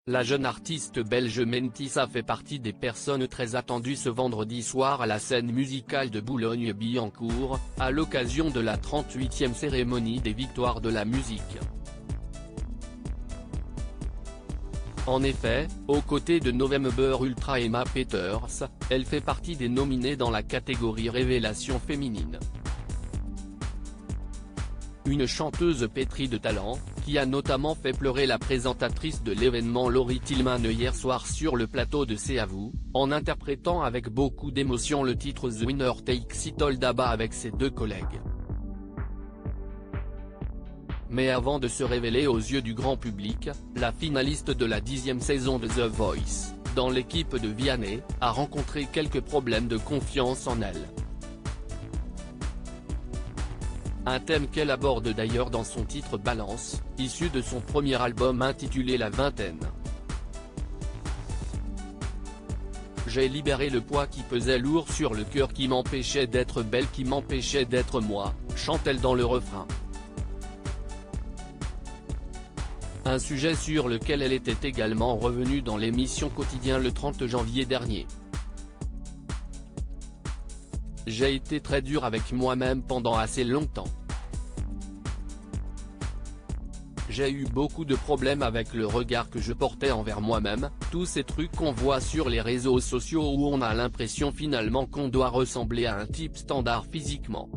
La jeune artiste belge Mentissa fait partie des personnes très attendues ce vendredi soir à la scène musicale de Boulogne-Billancourt, à l'occasion de la 38e cérémonie des Victoires de la musique. En effet, aux côtés de November Ultra et Emma Peters, elle fait partie des nominés dans la catégorie Révélation féminine. Une chanteuse pétrie de talent, qui a notamment fait pleurer la présentatrice de l'événement Laurie Tillman hier soir sur le plateau de C'est à vous, en interprétant avec beaucoup d'émotion le titre The Winner Takes It All d'ABBA avec ses deux collègues. Mais avant de se révéler aux yeux du grand public, la finaliste de la 10e saison de The Voice, dans l'équipe de Vianney, a rencontré quelques problèmes de confiance en elle. Un thème qu'elle aborde d'ailleurs dans son titre Balance, issu de son premier album intitulé La Vingtaine. J'ai libéré le poids qui pesait lourd sur le cœur qui m'empêchait d'être belle, qui m'empêchait d'être moi, chante-t-elle dans le refrain. Un sujet sur lequel elle était également revenue dans l'émission Quotidien le 30 janvier dernier. J'ai été très dur avec moi-même pendant assez longtemps. J'ai eu beaucoup de problèmes avec le regard que je portais envers moi-même, tous ces trucs qu'on voit sur les réseaux sociaux où on a l'impression finalement qu'on doit ressembler à un type standard physiquement.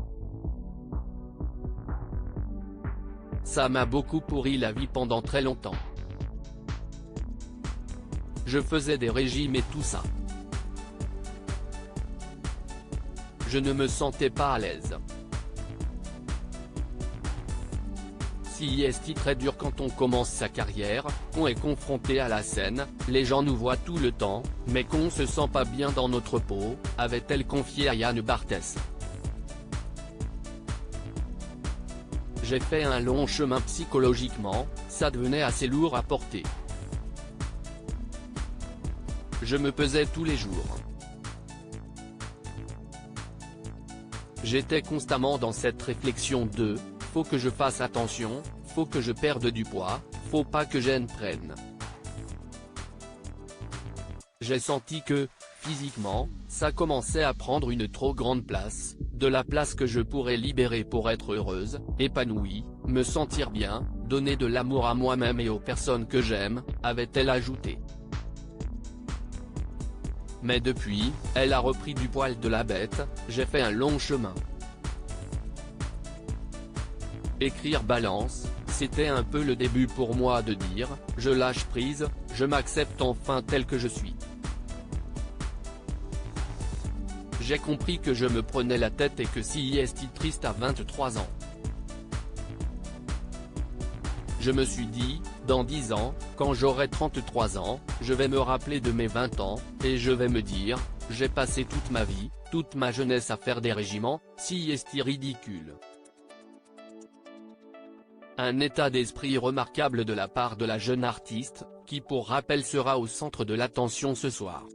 Ça m'a beaucoup pourri la vie pendant très longtemps. Je faisais des régimes et tout ça. Je ne me sentais pas à l'aise. Si c'est très dur quand on commence sa carrière, qu'on est confronté à la scène, les gens nous voient tout le temps, mais qu'on se sent pas bien dans notre peau, avait-elle confié à Yann Barthès. J'ai fait un long chemin psychologiquement, ça devenait assez lourd à porter. Je me pesais tous les jours. J'étais constamment dans cette réflexion de « faut que je fasse attention, faut que je perde du poids, faut pas que j'en prenne ». J'ai senti que, physiquement, ça commençait à prendre une trop grande place, de la place que je pourrais libérer pour être heureuse, épanouie, me sentir bien, donner de l'amour à moi-même et aux personnes que j'aime, avait-elle ajouté. Mais depuis, elle a repris du poil de la bête, j'ai fait un long chemin. Écrire Balance, c'était un peu le début pour moi de dire, je lâche prise, je m'accepte enfin tel que je suis. J'ai compris que je me prenais la tête et que si j'étais triste à 23 ans. Je me suis dit, dans 10 ans, quand j'aurai 33 ans, je vais me rappeler de mes 20 ans, et je vais me dire, j'ai passé toute ma vie, toute ma jeunesse à faire des régiments, si c'est ridicule. Un état d'esprit remarquable de la part de la jeune artiste, qui pour rappel sera au centre de l'attention ce soir.